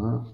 Good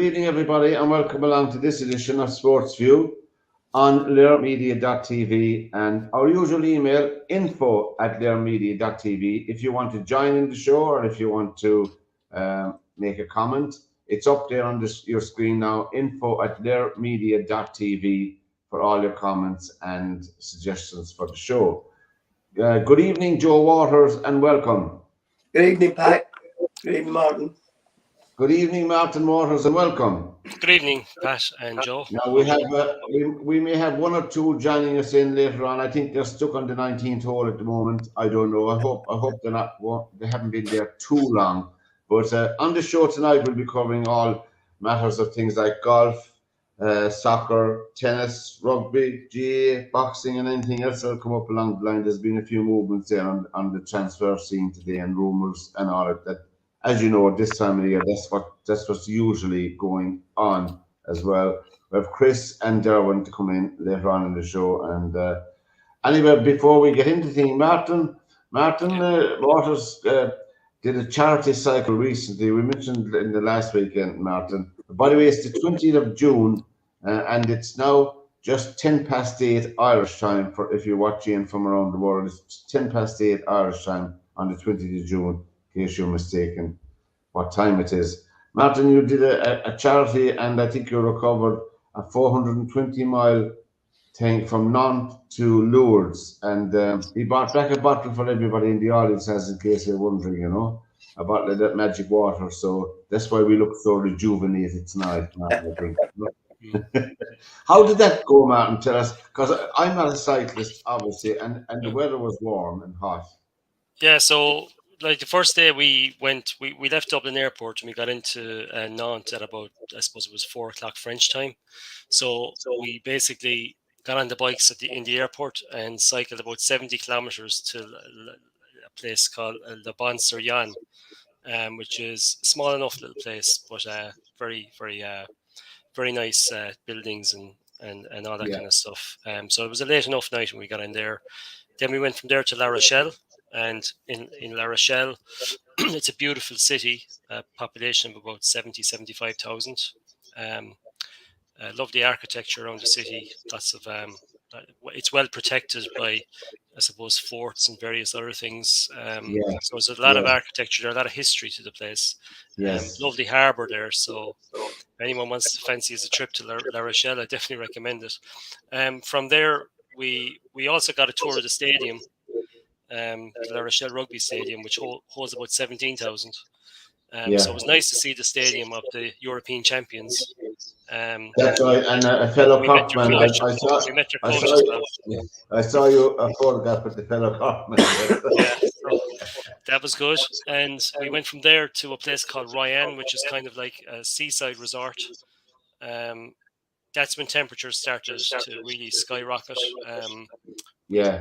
evening, everybody, and welcome along to this edition of SportsView on lairmedia.tv and our usual email info@lairmedia.tv. If you want to join in the show or if you want to make a comment, it's up there on your screen now, info@lairmedia.tv for all your comments and suggestions for the show. Good evening, Joe Waters, and welcome. Good evening, Pat. Good evening, Martin. Good evening, Martin Waters, and welcome. Good evening, Pat and Joe. Now we have we may have one or two joining us in later on. I think they're stuck on the 19th hole at the moment. I don't know. I hope they're not. They haven't been there too long. But on the show tonight, we'll be covering all matters of things like golf, soccer, tennis, rugby, GA, boxing, and anything else that'll come up along the line. There's been a few movements there on the transfer scene today, and rumours and all of that. As you know, at this time of the year, that's what's usually going on as well. We have Chris and Derwin to come in later on in the show. And anyway, before we get into things, Martin Waters did a charity cycle recently. We mentioned in the last weekend, Martin. By the way, it's the 20th of June, and it's now just 8:10 Irish time. For if you're watching from around the world, it's 8:10 Irish time on the 20th of June. In case you're mistaken what time it is. Martin, you did a charity, and I think you recovered a 420-mile thing from Nantes to Lourdes, and he brought back a bottle for everybody in the audience, as in case you're wondering, a bottle of that magic water. So that's why we look so rejuvenated tonight, Martin, I think. How did that go, Martin? Tell us, because I'm not a cyclist, obviously, and the weather was warm and hot. Yeah, so like the first day we left Dublin Airport and we got into Nantes at about, I suppose it was 4:00 French time. So we basically got on the bikes in the airport and cycled about 70 kilometers to a place called Le Bon-sur-Yann, which is a small enough little place, but very, very, very nice buildings and all that kind of stuff. So it was a late enough night when we got in there. Then we went from there to La Rochelle. And in La Rochelle, it's a beautiful city, population of about 75,000. Lovely architecture around the city. Lots of it's well protected by, I suppose, forts and various other things. So there's a lot of architecture there, a lot of history to the place. Lovely harbour there. So if anyone wants to fancy as a trip to La Rochelle, I definitely recommend it. From there, we also got a tour of the stadium. The La Rochelle Rugby Stadium, which holds about 17,000. So it was nice to see the stadium of the European champions. That's right, and a fellow Corkman. I saw you a photograph with the fellow Corkman. So that was good. And we went from there to a place called Royan, which is kind of like a seaside resort. That's when temperatures started to really skyrocket.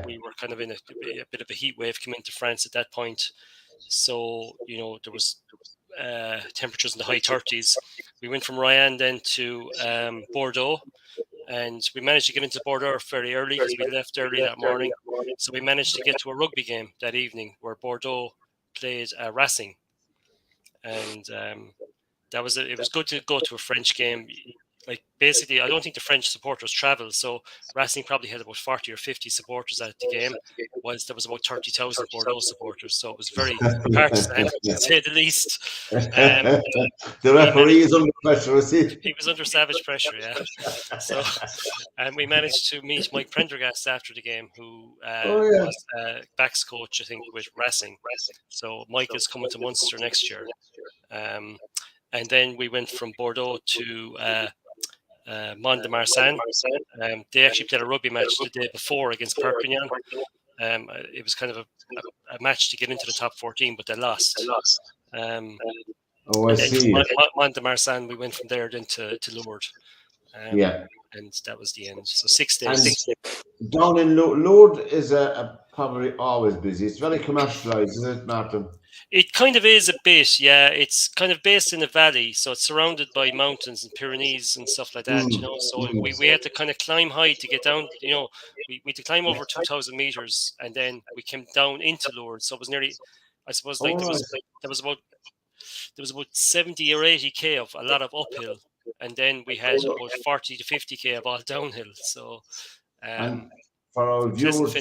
We were kind of in a bit of a heat wave coming into France at that point. So, there was temperatures in the high 30s. We went from Royan then to Bordeaux, and we managed to get into Bordeaux very early because we left early that morning. So we managed to get to a rugby game that evening where Bordeaux played Racing. And it was good to go to a French game. Like basically, I don't think the French supporters travel, so Racing probably had about 40 or 50 supporters at the game, whilst there was about 30,000 Bordeaux supporters. So it was very partisan, to say the least. The referee is under pressure, is he? He was under savage pressure, yeah. So, and we managed to meet Mike Prendergast after the game, who was backs coach, I think, with Racing. So Mike is coming to Munster next year. And then we went from Bordeaux to Mont-de-Marsan. They actually played a rugby match the day before against Perpignan. It was kind of a match to get into the top 14, but they lost. Oh, I And then see. from Mont-de-Marsan, we went from there then to Lourdes. Yeah. And that was the end. So 6 days. And down in Lourdes is probably always busy. It's very commercialized, isn't it, Martin? It kind of is a bit, yeah. It's kind of based in a valley, so it's surrounded by mountains and Pyrenees and stuff like that, So we had to kind of climb high to get down, we had to climb over 2,000 meters, and then we came down into Lourdes. So it was nearly, I suppose, like there was about 70 or 80k of a lot of uphill, and then we had about 40 to 50k of all downhill. So and for our viewers,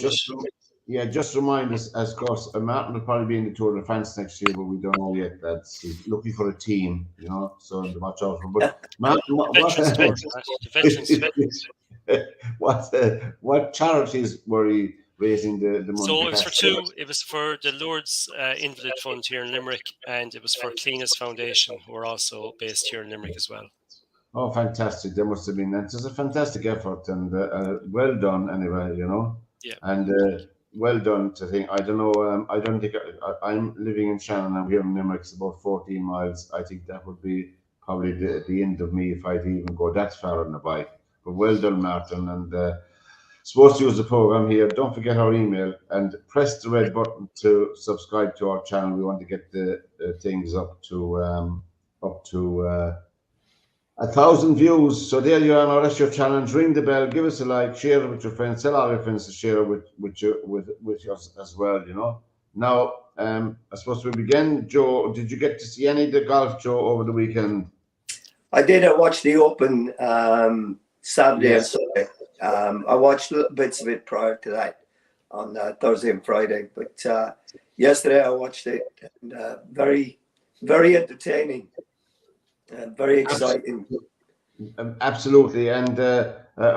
just remind us, as of course, Martin will probably be in the Tour de France next year, but we don't know yet. He's looking for a team, so watch out for. But Martin, what charities were he raising the money? So it was for two. It was for the Lourdes Invalid Fund here in Limerick, and it was for Cleanest Foundation, who are also based here in Limerick as well. Oh, fantastic! There must have been. It was a fantastic effort, and well done anyway. Yeah. And well done to think. I don't know. I don't think I'm living in Shannon. I'm here in Limerick. It's about 14 miles. I think that would be probably the end of me if I'd even go that far on a bike. But well done, Martin. And SportsView is the program here. Don't forget our email and press the red button to subscribe to our channel. We want to get the things up to 1,000 views. So there you are. Now that's your challenge. Ring the bell, give us a like, share it with your friends, tell all your friends to share it with us as well. Now, I suppose we begin. Joe, did you get to see any of the golf, Joe, over the weekend? I did. I watched the Open Saturday and Sunday. I watched little bits of it prior to that on Thursday and Friday, but yesterday I watched it. And, very, very entertaining. Very exciting. Absolutely, and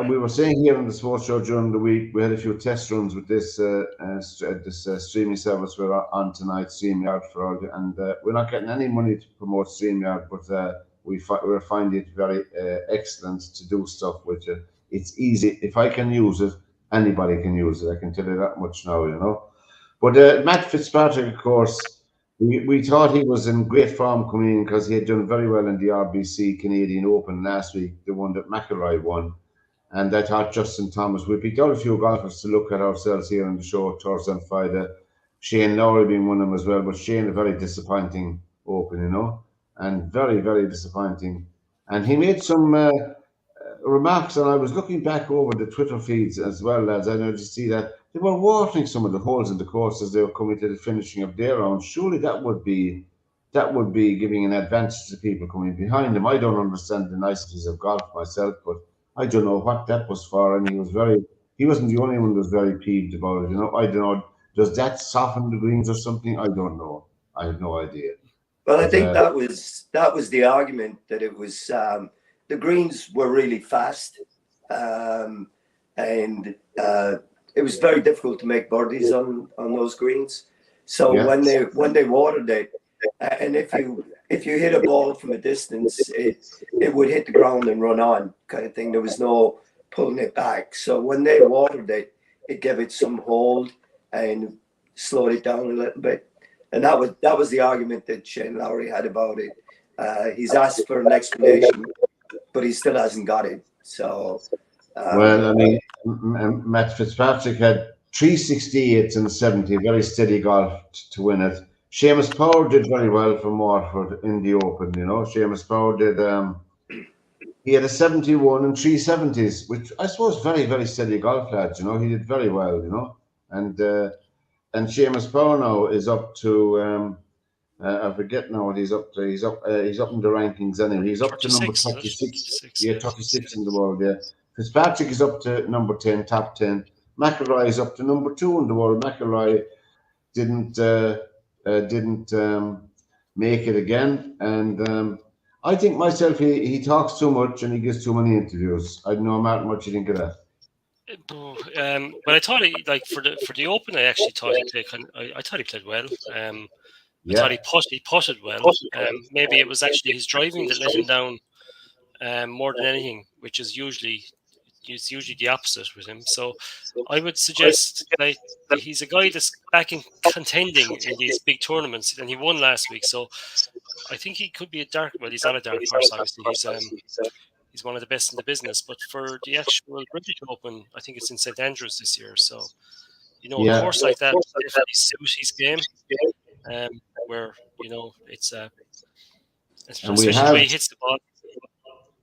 we were saying here on the sports show during the week, we had a few test runs with this streaming service we're on tonight, StreamYard and we're not getting any money to promote StreamYard, but we're finding it very excellent to do stuff with it. It's easy. If I can use it, anybody can use it. I can tell you that much now, But Matt Fitzpatrick, of course. We thought he was in great form coming in because he had done very well in the RBC Canadian Open last week, the one that McIlroy won. And I thought Justin Thomas, we picked out a few golfers to look at ourselves here on the show, Thursday and Friday. Shane Lowry being one of them as well, but Shane, a very disappointing Open, and very, very disappointing. And he made some remarks, and I was looking back over the Twitter feeds as well, lads. I noticed to see that they were watering some of the holes in the course as they were coming to the finishing of their round. Surely that would be giving an advantage to people coming behind them. I don't understand the niceties of golf myself, but I don't know what that was for. And he wasn't the only one who was very peeved about it. I don't know. Does that soften the greens or something? I don't know. I have no idea. Well, I think that was the argument, that it was the greens were really fast, and it was very difficult to make birdies on those greens. So when they watered it, and if you hit a ball from a distance, it would hit the ground and run on, kind of thing. There was no pulling it back. So when they watered it, it gave it some hold and slowed it down a little bit. And that was the argument that Shane Lowry had about it. He's asked for an explanation, but he still hasn't got it. So, well, I mean, Matt Fitzpatrick had 368 and 70, very steady golf to win it. Seamus Power did very well for Waterford in the Open. Seamus Power did. He had a 71 and 370s, which I suppose very, very steady golf, lads. He did very well. And Seamus Power now is up to. I forget now what he's up to. He's up in the rankings anyway. He's up to number 36. 36 in the world. Yeah. Fitzpatrick is up to number 10, top 10. McIlroy is up to number 2 in the world. McIlroy didn't make it again, and I think myself he talks too much and he gives too many interviews. I don't know, Martin, what you think of that. But I thought for the Open, I actually thought he played. I thought he played well. I thought he putted well. Maybe it was actually his driving that let him down more than anything, which is usually it's usually the opposite with him. So I would suggest that he's a guy that's back in contending in these big tournaments, and he won last week. So I think he could be a dark. Well, he's not a dark horse. Obviously, he's one of the best in the business. But for the actual British Open, I think it's in St Andrews this year. So a course like that definitely suits his game. Where it's especially the way he hits the ball.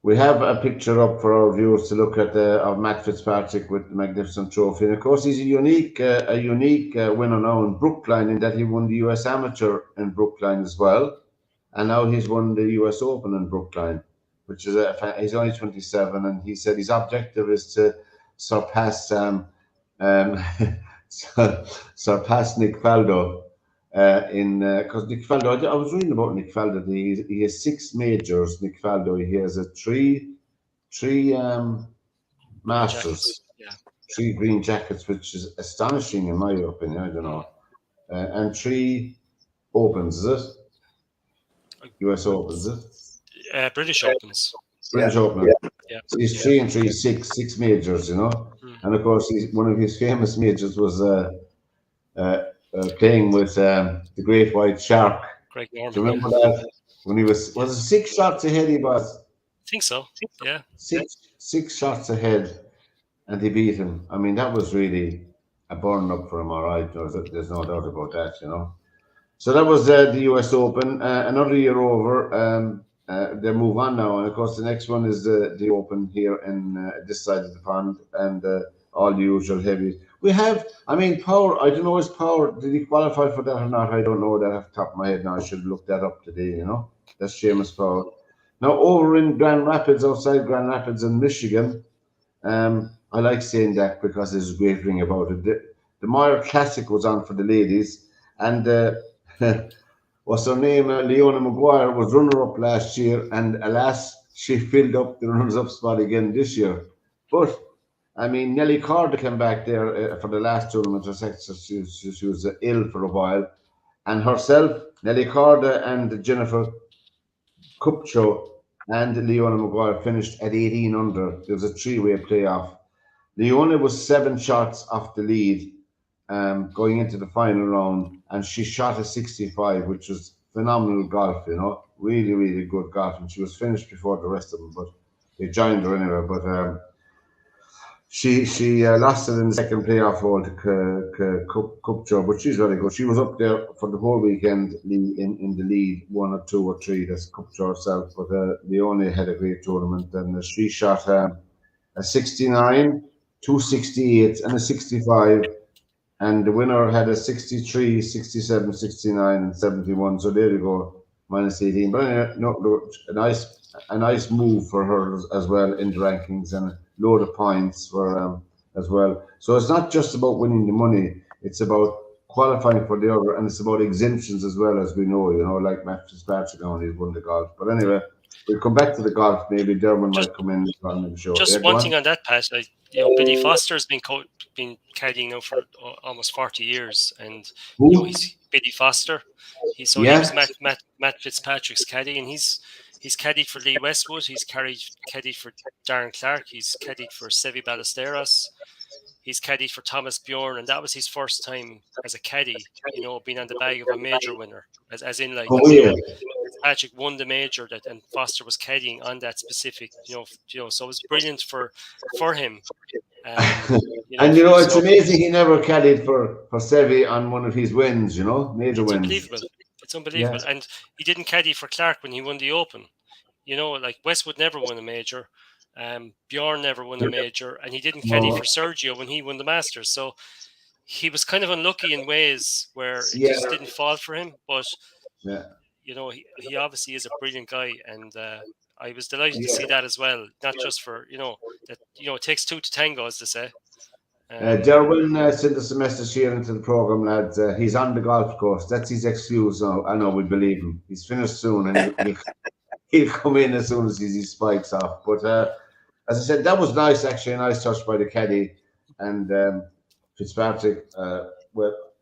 We have a picture up for our viewers to look at of Matt Fitzpatrick with the magnificent trophy. And of course, he's a unique winner now in Brookline, in that he won the US Amateur in Brookline as well, and now he's won the US Open in Brookline, which is he's only 27, and he said his objective is to surpass surpass Nick Faldo. Because Nick Faldo, I was reading about Nick Faldo. He has 6 majors. Nick Faldo, he has a three Masters, 3 green jackets, which is astonishing in my opinion. I don't know, and 3 Opens, is it? US Opens, is it? British Opens. British Open. Yeah. So he's 3 and 3, 6 majors, and of course one of his famous majors was playing with the Great White Shark. Greg Norman. Do you remember that? When he was it 6 shots ahead, he was? I think so, yeah. 6 shots ahead, and he beat him. I mean, that was really a burn up for him, all right. There's no doubt about that, So that was the US Open. Another year over. They move on now, and of course the next one is the Open here in this side of the pond, and all the usual heavy. We have, Power, I don't know his Power, did he qualify for that or not? I don't know that off the top of my head now. I should look that up today, That's Seamus Power. Now, over in Grand Rapids, outside Grand Rapids in Michigan, I like saying that because there's a great ring about it. The Meyer Classic was on for the ladies, and what's her name? Leona Maguire was runner-up last year, and alas, she filled up the runners-up spot again this year. But Nelly Corda came back there for the last tournament. She was ill for a while. And herself, Nelly Corda and Jennifer Kupcho and Leona Maguire finished at 18 under. There was a 3-way playoff. Leona was 7 shots off the lead going into the final round, and she shot a 65, which was phenomenal golf, really, really good golf. And she was finished before the rest of them, but they joined her anyway. But She lost it in the second playoff hole to Kupcho, but she's very good. She was up there for the whole weekend in the lead, 1 or 2 or 3. That's Kupcho herself, but Leone had a great tournament, and she shot a 69, 268, and a 65, and the winner had a 63, 67, 69, and 71. So there you go, minus 18. But a nice move for her as well in the rankings, and load of points for as well. So it's not just about winning the money, it's about qualifying for the other, and it's about exemptions as well, as we know, like Matt Fitzpatrick only won the golf. But anyway, we'll come back to the golf. Maybe Dermot might come in on the show. Just one thing on that, Pat. Billy Foster's been caddying now for almost 40 years, and he's Billy Foster. He was Matt Fitzpatrick's caddy, and he's caddied for Lee Westwood. He's caddied for Darren Clark. He's caddied for Sevi Ballesteros. He's caddied for Thomas Bjorn, and that was his first time as a caddy, being on the bag of a major winner, as in Patrick won the major and Foster was caddying on that specific, so it was brilliant for him. It's amazing he never caddied for Sevi on one of his wins, major wins. It's unbelievable. Yeah. And he didn't caddy for Clark when he won the Open. Westwood never won a major. Bjorn never won a major, and he didn't caddy for Sergio when he won the Masters. So he was kind of unlucky in ways where it just didn't fall for him. But he obviously is a brilliant guy, and I was delighted to see that as well. Not just for that it takes 2 to tango, as they say. Derwin sent us a message here into the program, lads. He's on the golf course. That's his excuse now. I know, we believe him. He's finished soon, and he'll come in as soon as his spikes off. But as I said, that was nice, actually. A nice touch by the caddy and Fitzpatrick.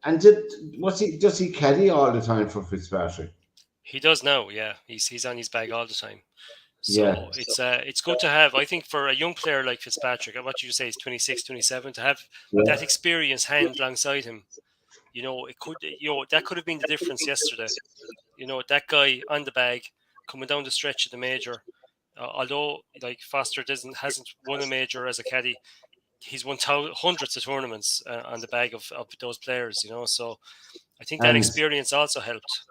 Does he caddy all the time for Fitzpatrick? He does now, yeah. He's on his bag all the time. So it's good to have, I think, for a young player like Fitzpatrick, and what you say is 26, 27, to have that experience hand alongside him. It could, that could have been the difference yesterday. That guy on the bag coming down the stretch of the major. Although like Foster hasn't won a major as a caddy, he's won hundreds of tournaments on the bag of those players. So I think that experience also helped.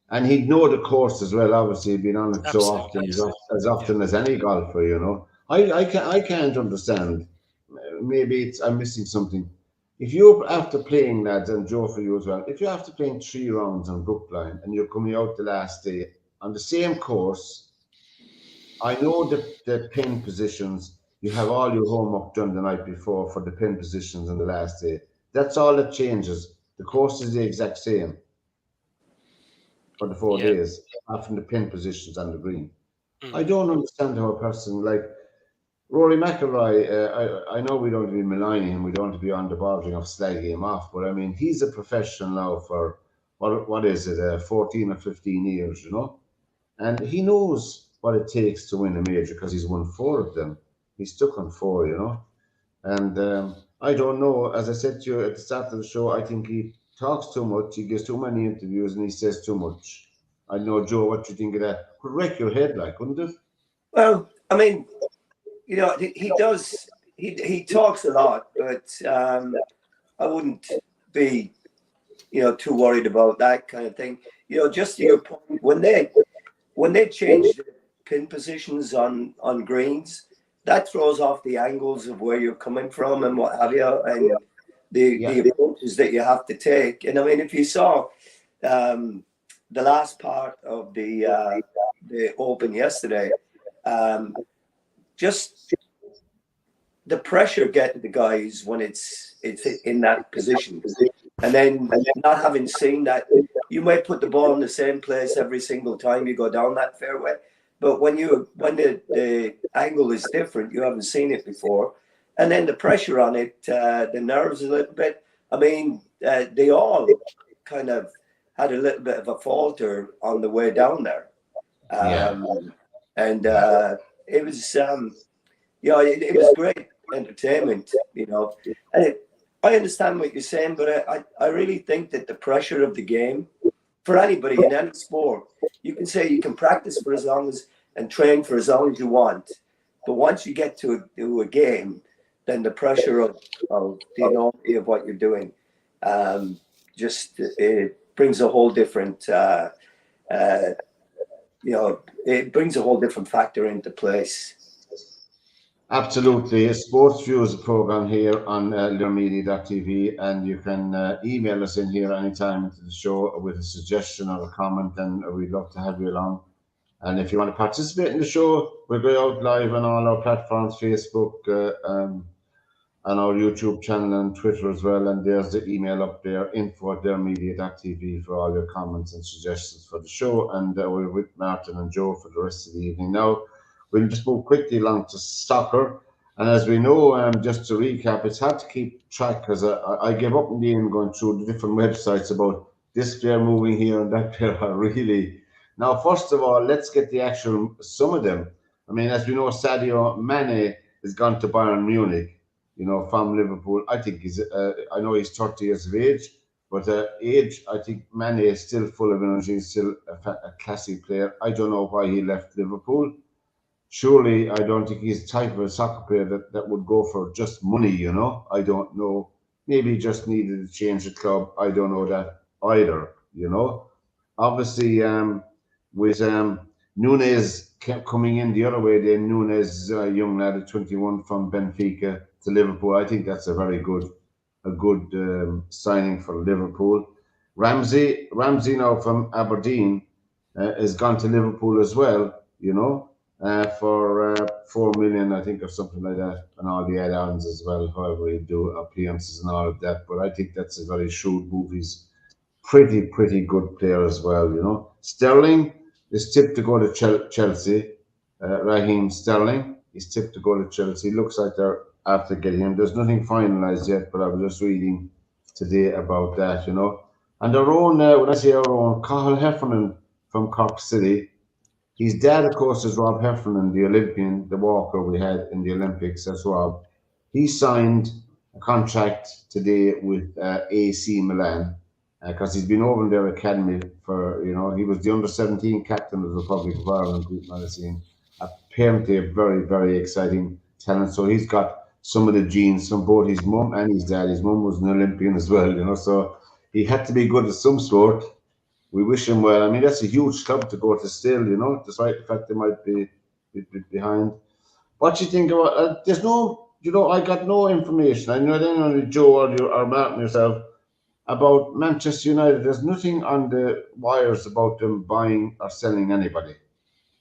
And he'd know the course as well. Obviously, been on it Absolutely, so often, as often as any golfer. I can't understand. Maybe I'm missing something. If you're after playing, lads, and Joe for you as well, if you're after playing 3 rounds on Brookline and you're coming out the last day on the same course, I know the pin positions, you have all your homework done the night before for the pin positions on the last day. That's all that changes. The course is the exact same for the 4 days, apart from the pin positions on the green. I don't understand how a person like Rory McIlroy, I know we don't want to be maligning him, we don't want to be on the bordering of slagging him off, but I mean, he's a professional now for, what is it, 14 or 15 years, and he knows what it takes to win a major because he's won 4 of them. He's stuck on 4, and I don't know, as I said to you at the start of the show, I think he talks too much, he gives too many interviews, and he says too much. I know, Joe, what you think of that? Could wreck your head, like, couldn't it? Well, I mean, he does. He talks a lot, but I wouldn't be, too worried about that kind of thing. Just to your point, when they change the pin positions on greens, that throws off the angles of where you're coming from and what have you, and the approaches that you have to take. And I mean, if you saw the last part of the Open yesterday, just the pressure getting the guys when it's in that position, and then not having seen that, you might put the ball in the same place every single time you go down that fairway, but when the angle is different, you haven't seen it before, and then the pressure on it, the nerves a little bit. I mean, they all kind of had a little bit of a falter on the way down there, and it was it was great entertainment, and I understand what you're saying, but I really think that the pressure of the game for anybody in any sport, you can say you can practice for as long as and train for as long as you want, but once you get to a game, then the pressure of the enormity of what you're doing just it brings a whole different it brings a whole different factor into place. Absolutely. SportsView is a program here on learnmedia.tv, and you can email us in here anytime into the show with a suggestion or a comment, and we'd love to have you along. And if you want to participate in the show, we'll go out live on all our platforms, Facebook, on our YouTube channel and Twitter as well. And there's the email up there, info@learnmedia.tv, for all your comments and suggestions for the show. And we're with Martin and Joe for the rest of the evening. Now, we'll just move quickly along to soccer. And as we know, just to recap, it's hard to keep track because I gave up in the end going through the different websites about this player moving here and that player really. Now, first of all, let's get the actual, some of them. I mean, as we know, Sadio Mane has gone to Bayern Munich, from Liverpool. I think I know he's 30 years of age, but age, I think Mane is still full of energy, he's still a classic player. I don't know why he left Liverpool. Surely, I don't think he's the type of a soccer player that would go for just money, I don't know. Maybe he just needed to change the club. I don't know that either, Obviously, with Nunes kept coming in the other way, then Nunes, young lad at 21 from Benfica to Liverpool. I think that's a good signing for Liverpool. Ramsey now from Aberdeen has gone to Liverpool as well, for 4 million, I think, or something like that, and all the add-ons as well, however you do appearances and all of that. But I think that's a very shrewd move. He's pretty good player as well, Sterling is tipped to go to Chelsea. Raheem Sterling is tipped to go to Chelsea. Looks like they're after getting him. There's nothing finalised yet, but I was just reading today about that, And our own, when I say our own, Cathal Heffernan from Cork City His dad, of course, is Rob Heffernan, the Olympian, the walker we had in the Olympics. That's Rob. He signed a contract today with AC Milan because he's been over in their academy for, he was the under-17 captain of the Republic of Ireland group magazine. Apparently a very, very exciting talent. So he's got some of the genes from both his mum and his dad. His mum was an Olympian as well, so he had to be good at some sport. We wish him well. I mean, that's a huge club to go to still, despite the fact they might be behind. What do you think about? There's no, I got no information. I know then only Joe or Martin yourself about Manchester United. There's nothing on the wires about them buying or selling anybody.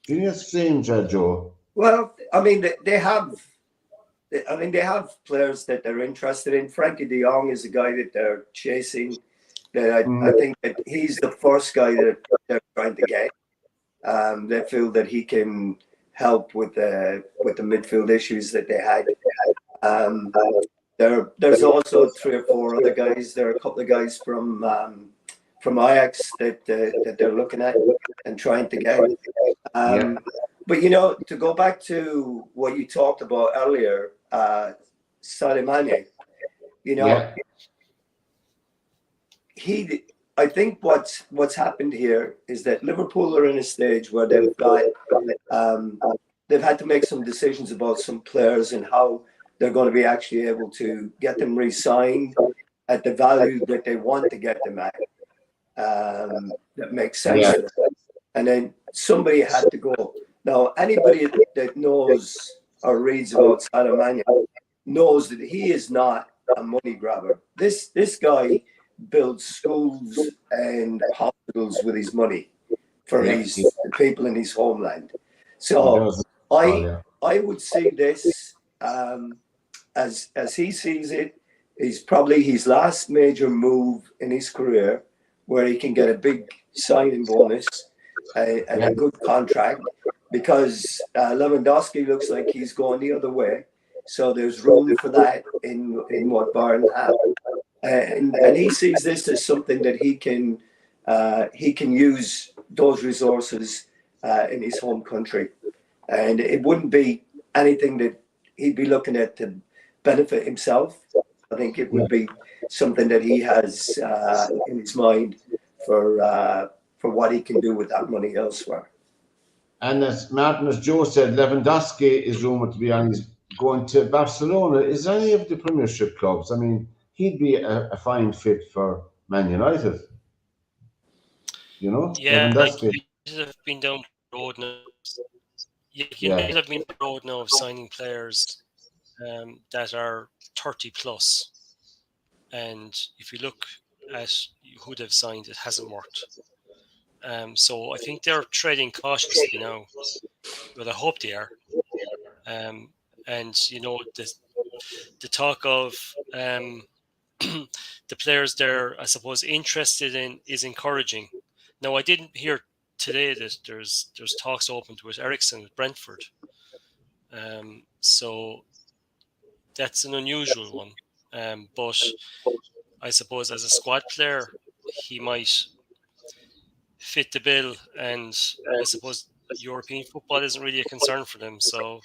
Do you think that's strange, Joe? Well, I mean, they have players that they're interested in. Frankie de Jong is a guy that they're chasing. That I think that he's the first guy that they're trying to get. They feel that he can help with the midfield issues that they had. There's also 3 or 4 other guys. There are a couple of guys from Ajax that they're looking at and trying to get. But to go back to what you talked about earlier, Sadio Mane, I think what's happened here is that Liverpool are in a stage where they've had to make some decisions about some players and how they're going to be actually able to get them re-signed at the value that they want to get them at. That makes sense to them. And then somebody had to go. Now, anybody that knows or reads about Sadio Mane knows that he is not a money grabber. This guy builds schools and hospitals with his money for the people in his homeland. So I would see this as he sees it, is probably his last major move in his career where he can get a big signing bonus and a good contract, because Lewandowski looks like he's going the other way. So there's room for that in what Bayern have. And he sees this as something that he can use those resources in his home country, and it wouldn't be anything that he'd be looking at to benefit himself. I think it would be something that he has in his mind for what he can do with that money elsewhere. And as Martin, as Joe said, Lewandowski is rumored to be going to Barcelona. Is any of the Premiership clubs? I mean, he'd be a fine fit for Man United. Yeah, Lewandowski. United have been down the road now. United have been down the road now of signing players that are 30 plus. And if you look at who they've signed, it hasn't worked. So I think they're treading cautiously now. But I hope they are. And the talk of the players they're, I suppose, interested in is encouraging. Now, I didn't hear today that there's talks open with Ericsson with Brentford. So that's an unusual one. But I suppose as a squad player, he might fit the bill, and I suppose European football isn't really a concern for them. So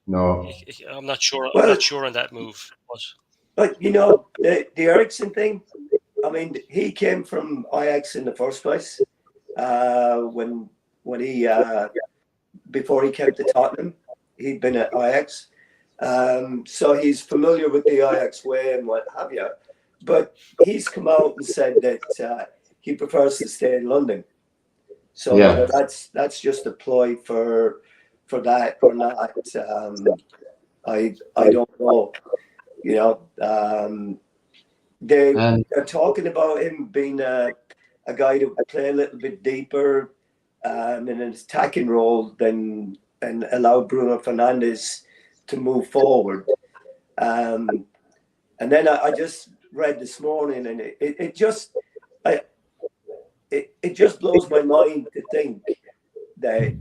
no, I'm not sure. I'm not sure on that move. But the Ericsson thing, I mean, he came from Ajax in the first place when he before he came to Tottenham, he'd been at Ajax, so he's familiar with the Ajax way and what have you. But he's come out and said that he prefers to stay in London. So whether that's just a ploy for that or not, I don't know. They're talking about him being a guy that would play a little bit deeper in an attacking role and allow Bruno Fernandes to move forward. And then I just read this morning, and it just blows my mind to think that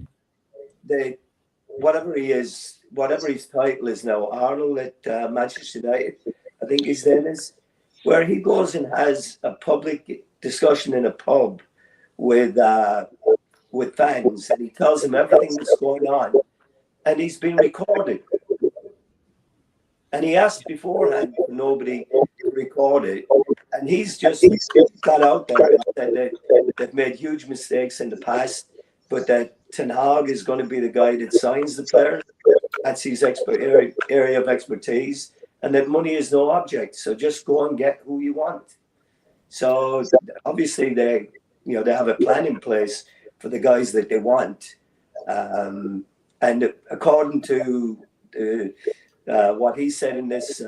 whatever his title is now, Arnold at Manchester United, I think his name is, where he goes and has a public discussion in a pub with with fans, and he tells them everything that's going on, and he's been recorded. And he asked beforehand for nobody to record it, and he's just got out there and said that they've made huge mistakes in the past, but that Ten Hag is going to be the guy that signs the players. That's his area of expertise, and that money is no object. So just go and get who you want. So obviously they have a plan in place for the guys that they want, and according to what he said in this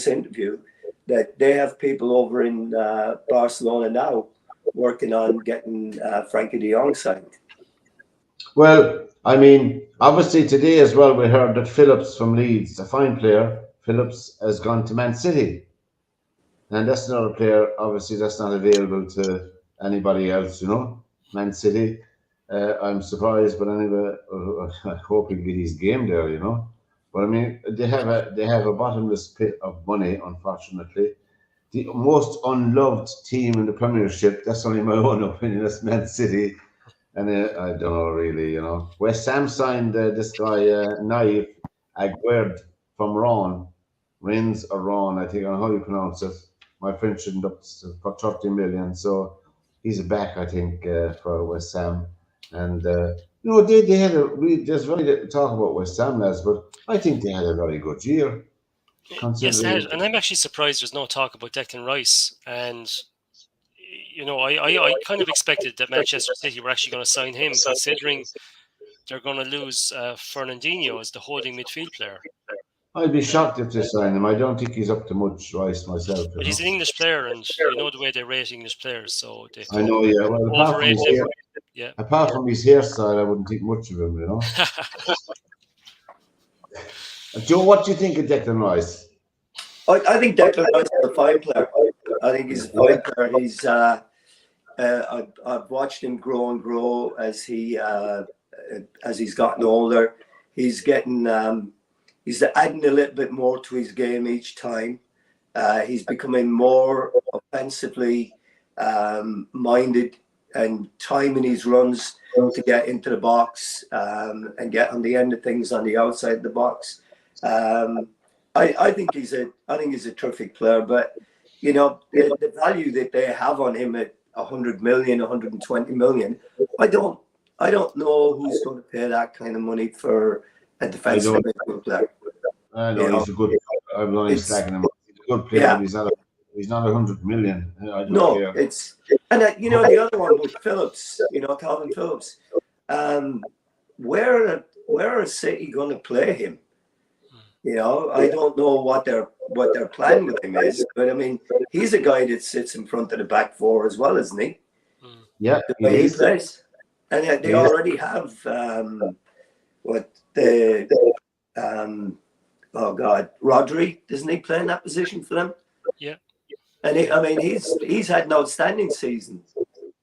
interview, that they have people over in Barcelona now working on getting Frankie de Jong signed. Well, I mean, obviously today as well, we heard that Phillips from Leeds, a fine player, Phillips has gone to Man City. And that's another player, obviously, that's not available to anybody else, Man City. I'm surprised, but anyway, I hope he'll get his game there, But I mean, they have a bottomless pit of money, unfortunately. The most unloved team in the Premiership, that's only my own opinion, that's Man City. And I don't know, really, West Ham signed this guy, Naif Aguerd from Rouen. Rennes or Rouen, I think, I don't know how you pronounce it. My French shouldn't up for 30 million. So he's back, I think, for West Ham. And, they had there's very little talk about West Ham, lads, but I think they had a very good year. Yes, and I'm actually surprised there's no talk about Declan Rice. And I kind of expected that Manchester City were actually going to sign him, considering they're going to lose Fernandinho as the holding midfield player. I'd be shocked if they sign him. I don't think he's up to much, Rice, myself. But he's an English player, and the way they rate English players, so they I know, yeah. Well, overrate him. Apart from his hairstyle, I wouldn't think much of him, Joe, what do you think of Declan Rice? I think Declan Rice is a fine player. I think he's a fine player. He's I've watched him grow and grow as he's gotten older. He's getting he's adding a little bit more to his game each time. He's becoming more offensively minded and timing his runs to get into the box and get on the end of things on the outside of the box. I think he's a terrific player, but the value that they have on him at 100 million, 120 million, I don't know who's going to pay that kind of money for a defensive midfield player. I know he's a good. I'm not slacking him. He's a good player. Yeah. He's not 100 million. I don't care. The other one with Phillips, Calvin Phillips. Where are City going to play him? I don't know what their plan with him is, but I mean, he's a guy that sits in front of the back four as well, isn't he? Yeah, the way he plays, and they already have Rodri, doesn't he play in that position for them? Yeah, and he's had an outstanding season.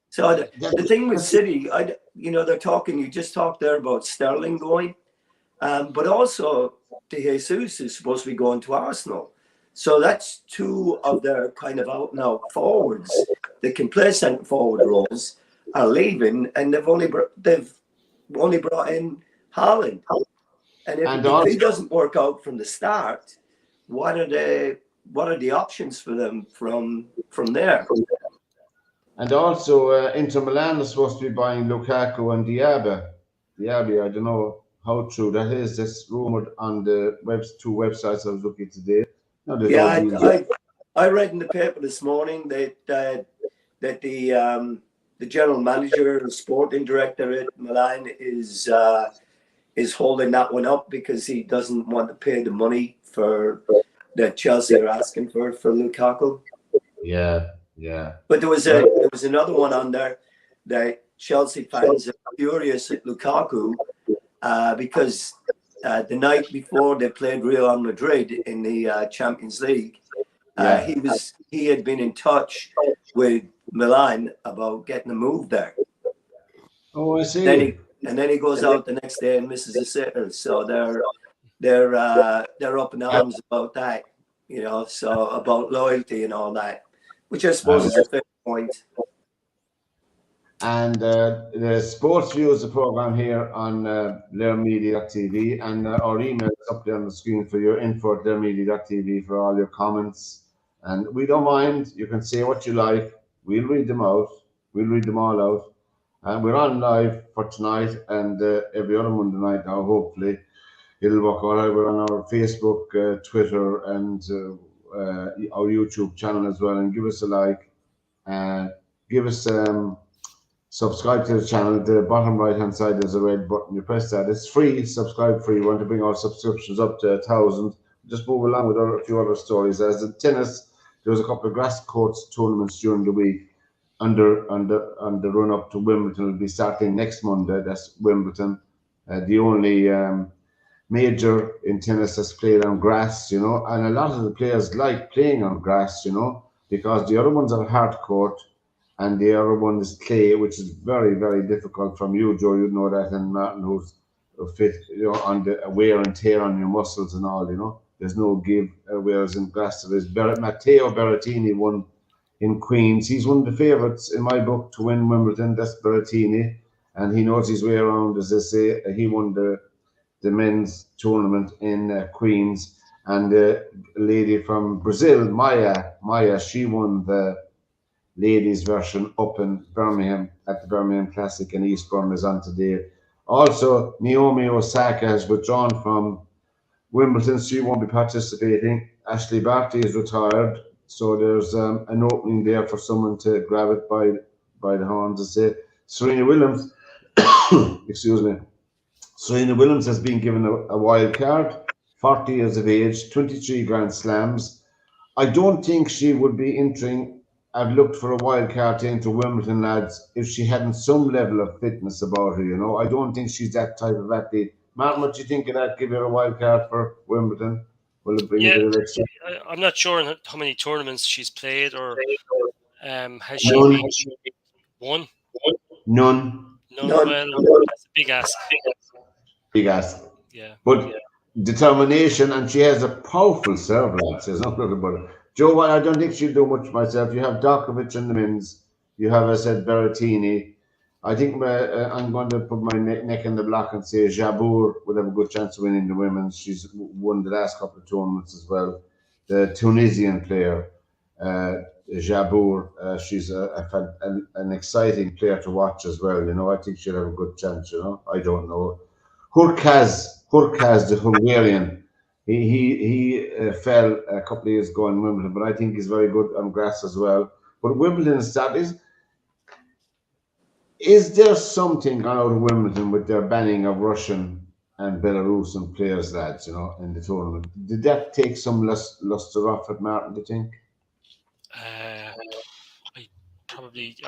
So the thing with City, they're talking. You just talked there about Sterling going, but also De Jesus is supposed to be going to Arsenal. So that's two of their kind of out and out forwards that can play centre forward roles are leaving, and they've only brought in Haaland. And if he doesn't work out from the start, what are the options for them from there? And also, Inter Milan is supposed to be buying Lukaku and Diaby. I don't know how true that is. That's rumored on the two websites I was looking at today. I read in the paper this morning that the general manager and sporting director at Milan is holding that one up because he doesn't want to pay the money that Chelsea are asking for Lukaku. Yeah. But there was another one on there that Chelsea fans are furious at Lukaku because the night before they played Real Madrid in the Champions League, he had been in touch with Milan about getting a move there. Oh, I see. And then he goes out the next day and misses a sitter. So they're up in arms about that, so about loyalty and all that, which I suppose is a fair point. And the SportsView is the program here on LairMedia.tv, and our email is up there on the screen for your info at LairMedia.tv for all your comments. And we don't mind. You can say what you like. We'll read them out. We'll read them all out. And we're on live for tonight and every other Monday night now, hopefully. It'll work all right. We're on our Facebook, Twitter, and our YouTube channel as well. And give us a like. Give us subscribe to the channel. The bottom right hand side there's a red button. You press that. It's free. Subscribe free. We want to bring our subscriptions up to 1,000. Just move along with a few other stories. As in tennis, there was a couple of grass courts tournaments during the week. On the run up to Wimbledon, will be starting next Monday. That's Wimbledon, the only major in tennis that's played on grass, and a lot of the players like playing on grass, because the other ones are hard court and the other one is clay, which is very, very difficult from you, Joe. You know that, and Martin, who's fit, on the wear and tear on your muscles and all, There's no give, whereas in grass there is. Matteo Berrettini won in Queens. He's one of the favourites in my book to win Wimbledon. That's Berrettini, and he knows his way around, as they say. He won the men's tournament in Queens, and a lady from Brazil, Maya, she won the ladies version up in Birmingham at the Birmingham Classic in Eastbourne is on today. Also, Naomi Osaka has withdrawn from Wimbledon. She won't be participating. Ashley Barty is retired, so there's an opening there for someone to grab it by the horns, as say. Serena Williams, excuse me. Serena Williams has been given a wild card, 40 years of age, 23 Grand Slams. I don't think she would be entering. I've looked for a wild card to enter Wimbledon, lads, if she hadn't some level of fitness about her, I don't think she's that type of athlete. Martin, what do you think of that? Give her a wild card for Wimbledon? Will it bring a bit of extra? I'm not sure how many tournaments she's played, or has she been one? None. Well, that's a big ask. Big ask. Yeah. But determination, and she has a powerful serve, lads. There's no doubt about it. Joe, I don't think she'll do much myself. You have Djokovic in the men's. You have, as I said, Berrettini. I think I'm going to put my neck in the block and say Jabeur would have a good chance of winning the women's. She's won the last couple of tournaments as well. The Tunisian player, Jabeur, she's an exciting player to watch as well. I think she'll have a good chance. I don't know. Hurkacz, the Hungarian. He fell a couple of years ago in Wimbledon, but I think he's very good on grass as well. But Wimbledon is there something gone out of Wimbledon with their banning of Russian and Belarusian players, lads, in the tournament? Did that take some luster off it, Martin, do you think? I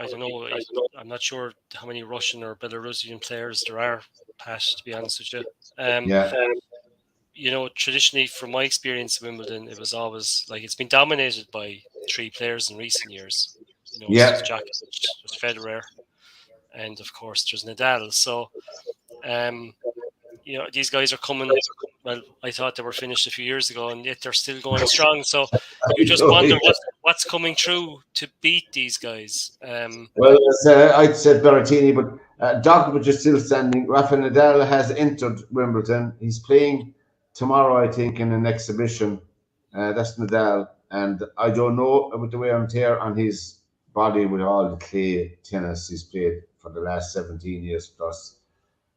don't know. I'm not sure how many Russian or Belarusian players there are, Pat, to be honest with you. Traditionally, from my experience in Wimbledon, it was always it's been dominated by 3 players in recent years. There's Djokovic, there's Federer, and of course there's Nadal. So, these guys are coming. Well, I thought they were finished a few years ago, and yet they're still going strong. So you just wonder what's coming through to beat these guys. Well, I'd said Berrettini, but Djokovic is still standing. Rafa Nadal has entered Wimbledon. He's playing tomorrow, I think, in an exhibition. That's Nadal, and I don't know about the wear and tear on his body with all the clay tennis he's played for the last 17 years plus.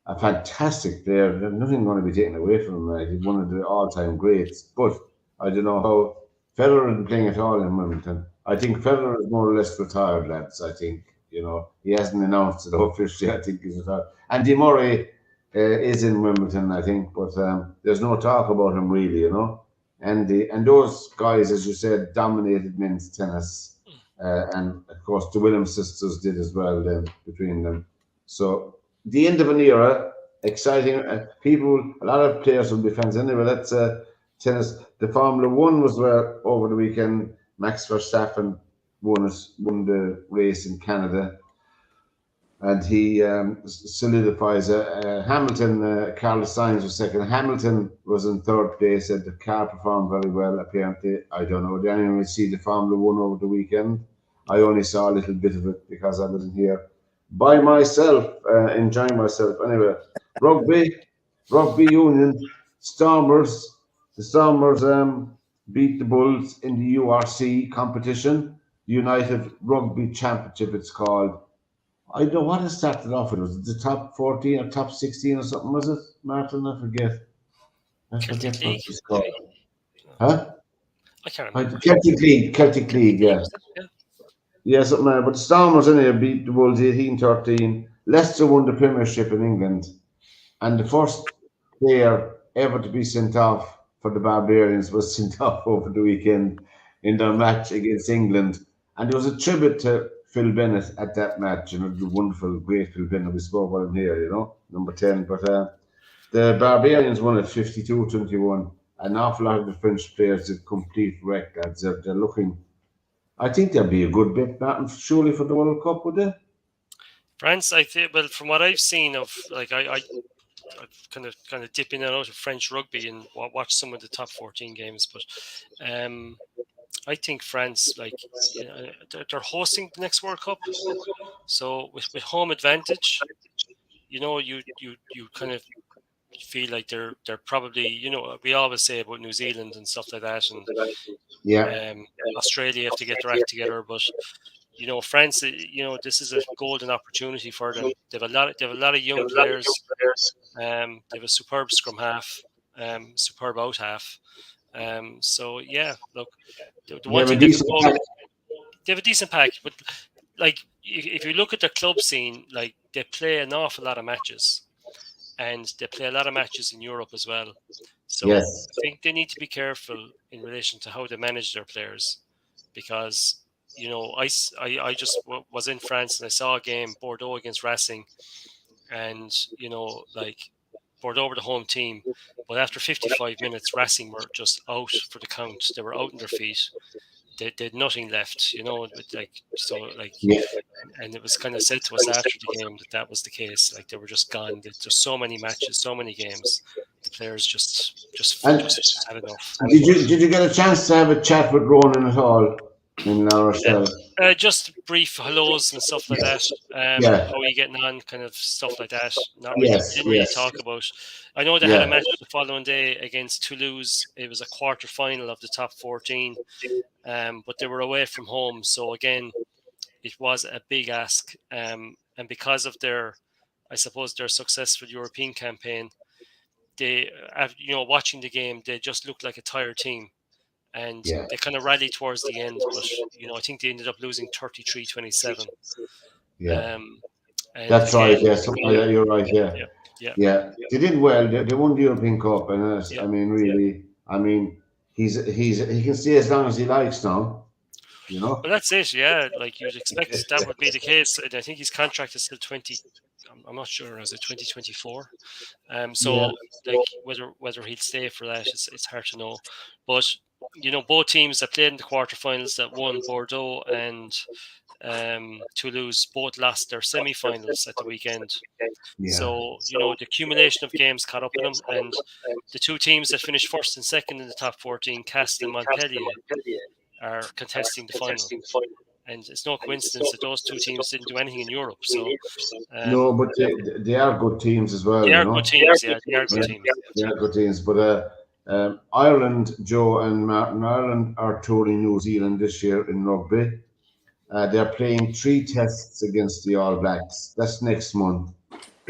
A fantastic player. There's nothing going to be taken away from him. He's one of the all-time greats. But I don't know how Federer isn't playing at all in Wimbledon. I think Federer is more or less retired, lads. I think, he hasn't announced it officially. I think he's retired. And Di Murray is in Wimbledon, I think, but there's no talk about him really, And those guys, as you said, dominated men's tennis. And of course, the Williams sisters did as well then between them. So the end of an era, exciting. People, a lot of players will be fans anyway. That's tennis. The Formula One was over the weekend. Max Verstappen won the race in Canada, and he solidifies. Hamilton, Carlos Sainz was second. Hamilton was in third place. And the car performed very well. Apparently, I don't know. Did anyone see the Formula One over the weekend? I only saw a little bit of it because I wasn't here. by myself, enjoying myself. Anyway, rugby union, Stormers. The Stormers beat the Bulls in the URC competition, United Rugby Championship. It's called. I don't know what it started off with. Was it the top 14 or top 16 or something? Was it, Martin? I forget. I Celtic forget what League, it's called. maybe. Huh? I can't remember. Celtic League, yeah. Was it? Yeah. Yeah, something like that. But the Stormers in here beat the Wolves 18-13. Leicester won the Premiership in England. And the first player ever to be sent off for the Barbarians was sent off over the weekend in their match against England. And there was a tribute to Phil Bennett at that match, the wonderful, great Phil Bennett. We spoke about him here, number 10. But the Barbarians won at 52-21. An awful lot of the French players did complete records. They're looking. I think there'll be a good bit, Martin, surely for the World Cup, would they? France, I think. Well, from what I've seen of, like, I kind of dip in and out of French rugby and watch some of the top 14 games, but I think France, like, they're hosting the next World Cup, so with home advantage, you kind of feel like they're probably, we always say about New Zealand and stuff like that, and Australia have to get their act together, but France, this is a golden opportunity for them. They have a lot of young players. They have a superb scrum half, superb out half. So yeah, look, the one thing they have a decent pack, but like if you look at their club scene, like they play an awful lot of matches, and they play a lot of matches in Europe as well. So I think they need to be careful in relation to how they manage their players, because I just was in France and I saw a game, Bordeaux against Racing, and like Bordeaux were the home team, but after 55 minutes, Racing were just out for the count. They were out on their feet. They had nothing left, and it was kind of said to us after the game that was the case. Like, they were just gone. There's so many matches, so many games. The players just had enough. Did you get a chance to have a chat with Ronan at all in La Rochelle? Just brief hellos and stuff like that. How are you getting on? Kind of stuff like that. Not really. Didn't really talk about. I know they had a match the following day against Toulouse. It was a quarter final of the top 14, but they were away from home. So again, it was a big ask. And because of their successful European campaign, they, watching the game, they just looked like a tired team. And they kind of rallied towards the end, but I think they ended up losing 33-27. That's right. Yeah, something like that. You're right. Yeah. They did well. They won the European Cup, and I mean, really, I mean, he can stay as long as he likes now. Well, that's it. Yeah, like you'd expect that would be the case. And I think his contract is still 20. I'm not sure. Is it 2024? Like whether he'll stay for that, it's hard to know. But both teams that played in the quarterfinals that won, Bordeaux and Toulouse, both lost their semi-finals at the weekend. So the accumulation of games caught up with them, and the two teams that finished first and second in the top 14, Castres and Montpellier, are contesting the final. And it's no coincidence that those two teams didn't do anything in Europe. So no, but they are good teams as well. They are good teams. Yeah, they are good teams. They are good teams. But Ireland, Joe and Martin, Ireland are touring New Zealand this year in rugby. They're playing 3 tests against the All Blacks. That's next month.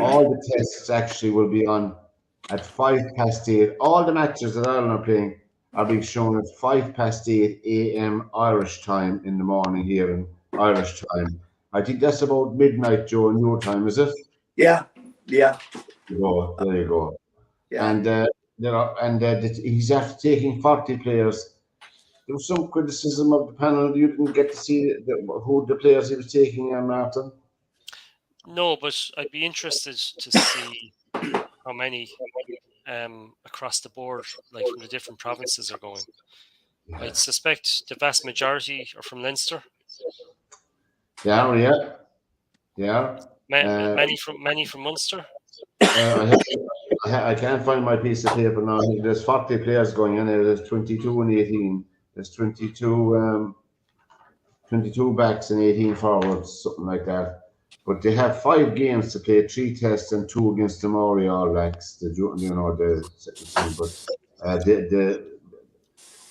All the tests actually will be on at 8:05. All the matches that Ireland are playing are being shown at 8:05 a.m. Irish time in the morning here in Irish time. I think that's about midnight, Joe, in your time, is it? Yeah. There you go. Yeah. And he's after taking 40 players. There was some criticism of the panel. You didn't get to see who the players he was taking, Martin? No, but I'd be interested to see how many across the board, like from the different provinces, are going. I suspect the vast majority are from Leinster. Yeah. Many from Munster. I can't find my piece of paper now. There's 40 players going in there. There's 22 and 18. There's 22 backs and 18 forwards, something like that. but they have 5 games to play, 3 tests and 2 against the Maori All Blacks. The second team, but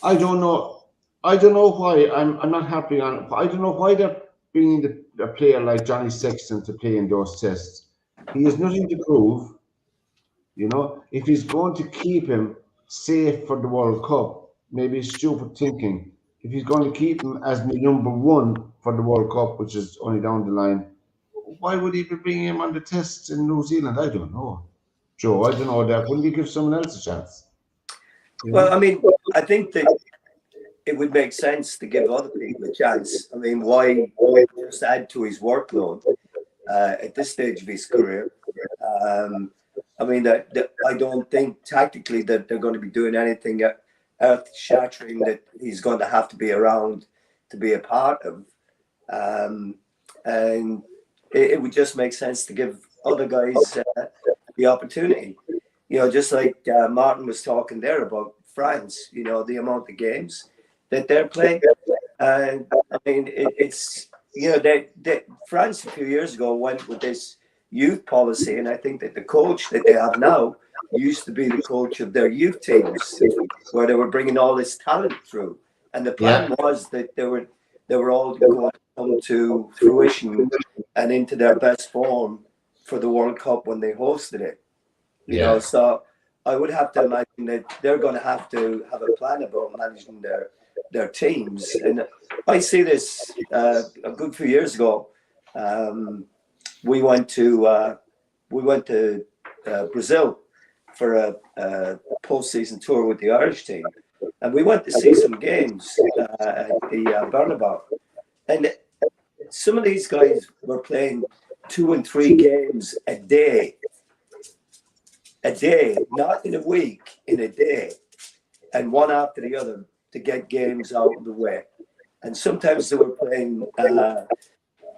I don't know. I don't know why. I'm not happy on. I don't know why they're bringing a player like Johnny Sexton to play in those tests. He has nothing to prove. If he's going to keep him safe for the World Cup, maybe it's stupid thinking. If he's going to keep him as the number 1 for the World Cup, which is only down the line, why would he be bringing him on the tests in New Zealand? I don't know. Joe, I don't know that. Wouldn't he give someone else a chance? Well, I mean, I think that it would make sense to give other people a chance. I mean, why just add to his workload at this stage of his career? I mean, I don't think tactically that they're going to be doing anything earth-shattering that he's going to have to be around to be a part of. And it would just make sense to give other guys the opportunity. Just like Martin was talking there about France, the amount of games that they're playing. And I mean, it's France a few years ago went with this youth policy, and I think that the coach that they have now used to be the coach of their youth teams, where they were bringing all this talent through, and the plan was that they were all going to come to fruition and into their best form for the World Cup when they hosted it. So I would have to imagine that they're going to have a plan about managing their teams. And I see this a good few years ago. We went to Brazil for a postseason tour with the Irish team, and we went to see some games at the Bernabeu. And some of these guys were playing 2 and 3 games a day, not in a week, in a day, and one after the other to get games out of the way. And sometimes they were playing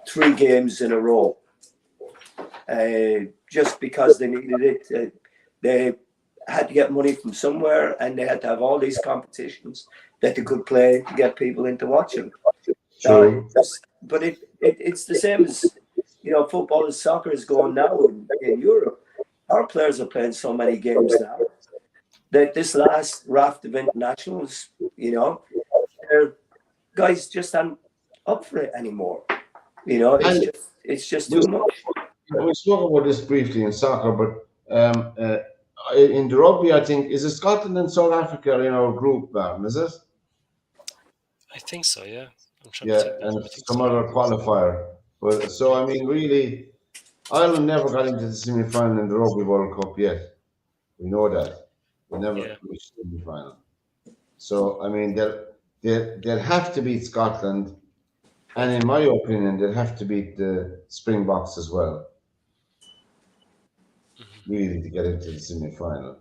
3 games in a row, just because they needed it. They had to get money from somewhere, and they had to have all these competitions that they could play to get people into watching. But it's the same as football and soccer is going now in Europe. Our players are playing so many games now that this last raft of internationals, their guys just aren't up for it anymore. It's just too much. We spoke about this briefly in soccer, but in the rugby, I think, is it Scotland and South Africa in our group, is it? I think so, yeah. I'm trying to think. And some other qualifier. But so I mean, really, Ireland never got into the semi-final in the Rugby World Cup yet. We know that. We never reached the semi-final. So I mean, they'll have to beat Scotland, and in my opinion, they'll have to beat the Springboks as well. Really, to get into the semi-final.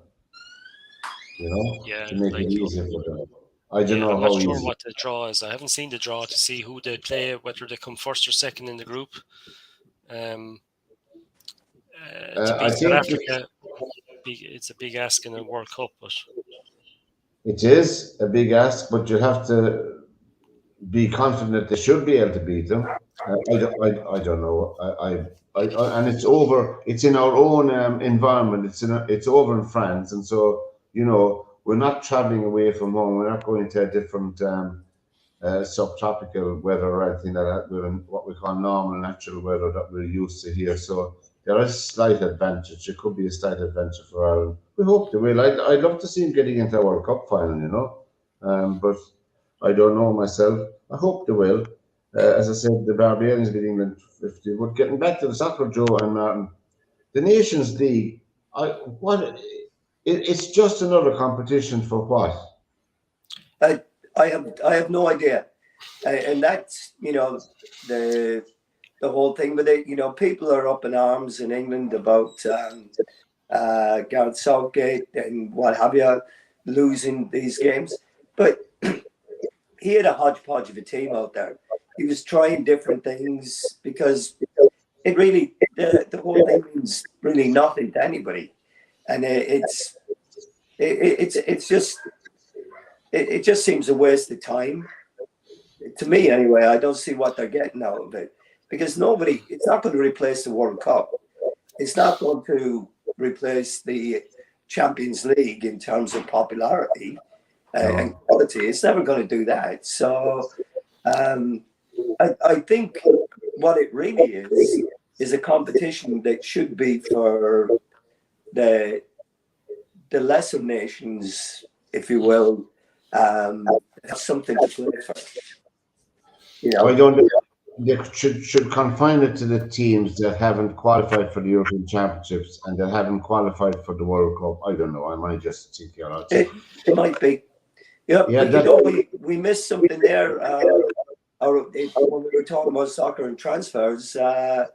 To make it easier for them. I don't know I'm how not sure easy. what the draw is. I haven't seen the draw to see who they play, whether they come first or second in the group. To beat South Africa, it's a big ask in the World Cup, but it is a big ask. But you have to be confident that they should be able to beat them. I don't know. And it's over. It's in our own environment. It's over in France, and so we're not traveling away from home. We're not going to a different subtropical weather or anything like that. We're in what we call normal natural weather that we're used to here. So there is a slight advantage. It could be a slight advantage for Ireland. We hope they will. I'd love to see them getting into a World Cup final, but I don't know myself. I hope they will. As I said, the Barbarians beat England 50. But getting back to the soccer, Joe and Martin, the Nations League, it's just another competition for what? I have no idea, and that's the whole thing with it. People are up in arms in England about Gareth Southgate and what have you losing these games, but he had a hodgepodge of a team out there. He was trying different things because it really the whole thing means really nothing to anybody, and it just seems a waste of time to me anyway. I don't see what they're getting out of it. because it's not going to replace the World Cup. It's not going to replace the Champions League in terms of popularity and quality. It's never going to do that. So I think what it really is a competition that should be for the lesser nations, if you will, have something to play for. I don't. They should confine it to the teams that haven't qualified for the European Championships and that haven't qualified for the World Cup. I don't know. I might just think it might be. Yeah, we missed something there. When we were talking about soccer and transfers, Gavin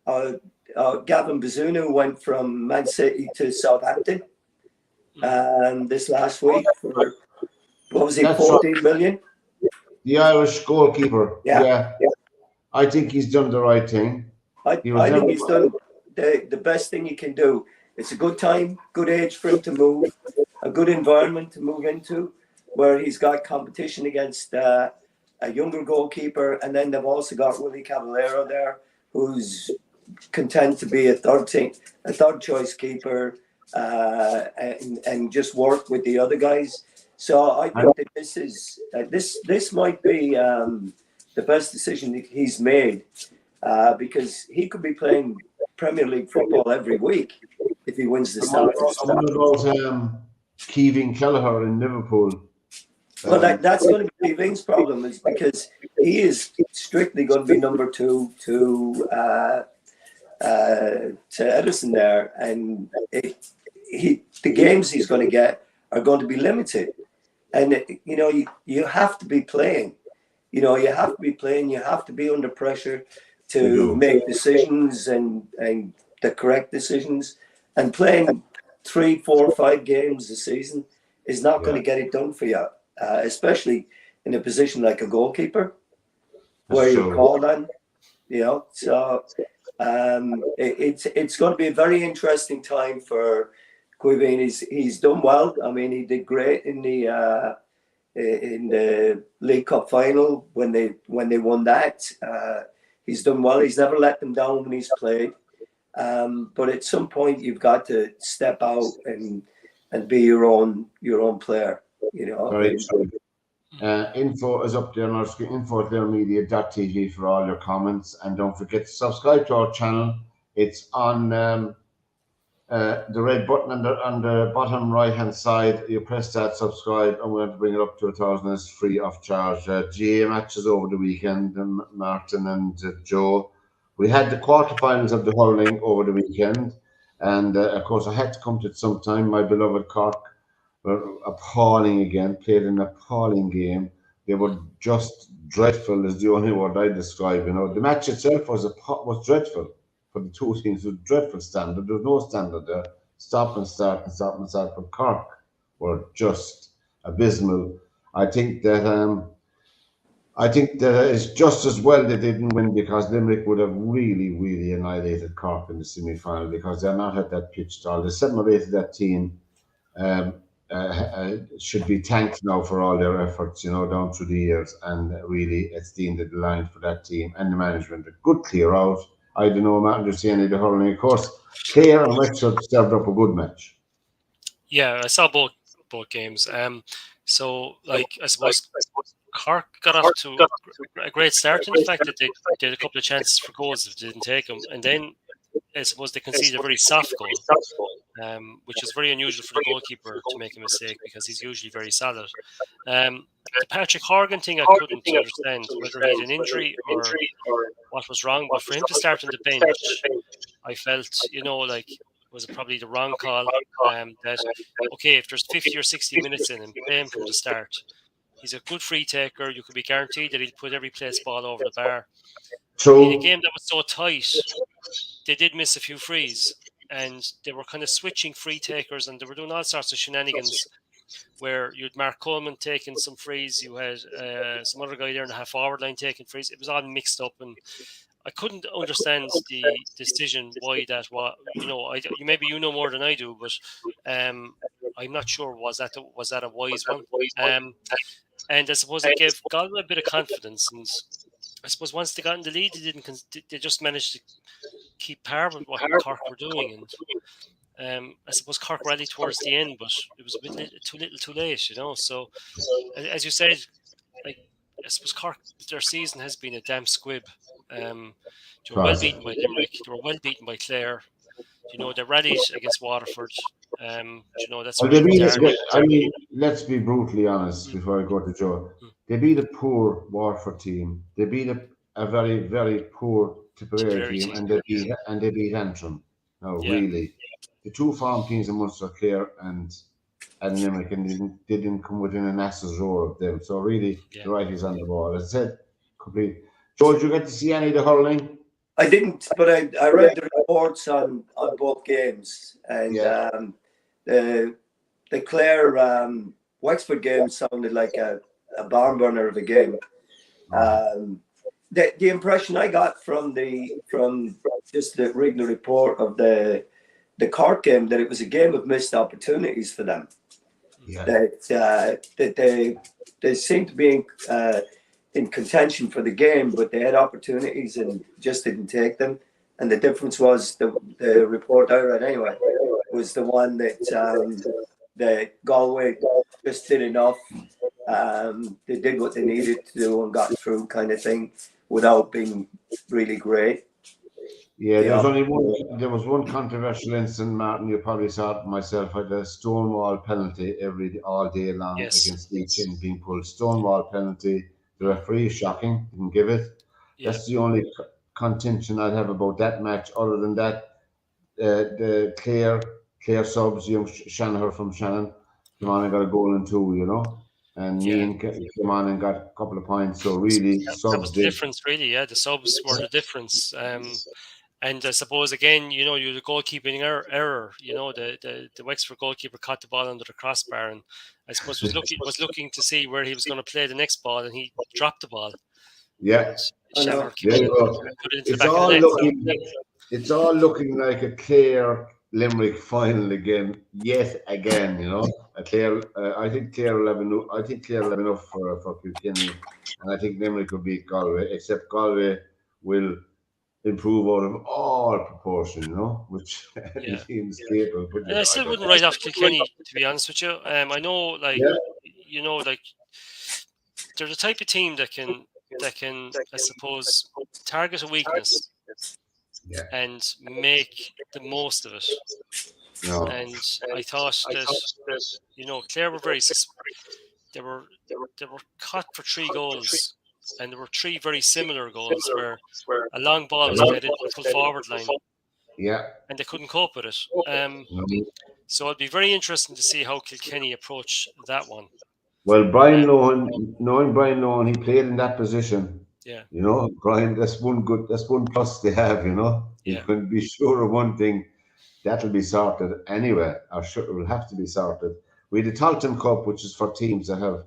Bazunu went from Man City to Southampton this last week for, what was he, 14 million? The Irish goalkeeper. Yeah. I think he's done the right thing. I think he's done the best thing he can do. It's a good time, good age for him to move, a good environment to move into, where he's got competition against a younger goalkeeper, and then they've also got Willie Caballero there, who's content to be a third choice keeper and just work with the other guys. So I think that this might be the best decision that he's made, because he could be playing Premier League football every week if he wins the Starters. What about Kevin Kelleher in Liverpool? Well, that's going to be Ving's problem, is because he is strictly going to be number 2 to Ederson there, and the games he's going to get are going to be limited, and you have to be playing. You have to be playing. You have to be under pressure to make decisions and the correct decisions. And playing 3, 4, 5 games a season is not going to get it done for you, especially in a position like a goalkeeper, where you're called on. So it's going to be a very interesting time for Quivin. He's done well. I mean, he did great in the League Cup final when they won that. He's done well. He's never let them down when he's played. But at some point, you've got to step out and be your own player. Very true. Info is up there on our screen, info@theirmedia.tv for all your comments, and don't forget to subscribe to our channel. It's on the red button on the bottom right hand side. You press that, subscribe, and we're going to bring it up to 1,000. It's free of charge. GA matches over the weekend, Martin and Joe. We had the quarterfinals of the hurling over the weekend, and of course I had to come to it sometime. My beloved Cork were appalling again, played an appalling game. They were just dreadful, is the only word I describe. The match itself was dreadful for the two teams. It was dreadful standard. There was no standard there. Stop and start. But Cork were just abysmal. I think that it's just as well they didn't win, because Limerick would have really, really annihilated Cork in the semi-final, because they're not at that pitch stall. The 7 or 8 of that team should be thanked now for all their efforts, down through the years, and really it's the end of the line for that team and the management. A good clear out. I don't know, Matt, to see any of the hurling. Of course, Clare and Wexford served up a good match. Yeah, I saw both games. So I suppose Cork got off to a great start in the fact that they had a couple of chances for goals that didn't take them, and then I suppose they conceded a very soft goal, which is very unusual for the goalkeeper to make a mistake, because he's usually very solid. The Patrick Horgan thing I couldn't understand, whether he had an injury or what was wrong, but for him to start on the bench, I felt, was it probably the wrong call. That, okay, if there's 50 or 60 minutes in him, play him from the start. He's a good free taker. You could be guaranteed that he'd put every place ball over the bar. True. In a game that was so tight, they did miss a few frees, and they were kind of switching free takers, and they were doing all sorts of shenanigans, where you had Mark Coleman taking some frees, you had some other guy there in the half-forward line taking frees. It was all mixed up, and I couldn't understand the decision, why that was. Maybe you know more than I do, but I'm not sure was that a wise one. And I suppose it gave Galway a bit of confidence, and I suppose once they got in the lead, they just managed to keep par with what Cork were doing, and I suppose Cork rallied towards the end, but it was a bit too little, too late, you know. So, as you said, like I suppose Cork, their season has been a damn squib. They were well beaten by Limerick. They were well beaten by Clare. You know, they rallied against Waterford. You know, that's Well, really I mean, let's be brutally honest before I go to Joe. They beat a poor Waterford team. They beat a very, very poor Tipperary team, and they beat Antrim. No, really, the two farm teams in Munster, Clare and Limerick, and they didn't come within an ass's roar of them. So really, the right is on the ball. As I said, complete. Joe, did you get to see any of the hurling? I didn't, but I read the reports on both games, and the Clare Wexford game sounded like a barn burner of a game. The impression I got from just the reading the report of the Cork game, that it was a game of missed opportunities for them. Yeah. That they seemed to be in contention for the game, but they had opportunities and just didn't take them. And the difference was the report I read anyway was the one that Galway just did enough. They did what they needed to do and got through, kind of thing, without being really great. Yeah, there was one controversial incident, Martin. You probably saw it myself. Had a Stonewall penalty all day long against Leitrim being pulled. Stonewall penalty. The referee, shocking, didn't give it. Yeah. That's the only contention I'd have about that match. Other than that, the Clare subs, young Shanahan from Shannon, came on and got a goal and two, you know. And Meehan came on and got a couple of points. So really, that was the difference, really. Yeah, the subs were the difference. And I suppose, again, you know, you the goalkeeping error. You know, the Wexford goalkeeper caught the ball under the crossbar, and I suppose was looking to see where he was going to play the next ball, and he dropped the ball. Yeah, it's all looking like a Clare Limerick final again, yet again. You know, I think Clare will have enough for Kilkenny, and I think Limerick will beat Galway. Except Galway will improve out of all proportion, you know, which seems capable. But I still wouldn't write off Kilkenny, to be honest with you. I know, you know, they're the type of team that can, I suppose, target a weakness and make the most of it. No. And I thought that, you know, Clare were they were caught for 3 goals. And there were 3 very similar goals where a long ball was headed to the full forward line. Yeah. And they couldn't cope with it. So it'd be very interesting to see how Kilkenny approach that one. Well, knowing Brian Lohan, he played in that position. Yeah. You know, Brian, that's one plus they have, you know. You can be sure of one thing, that'll be sorted anyway, or sure it will have to be sorted. We had the Talton Cup, which is for teams that have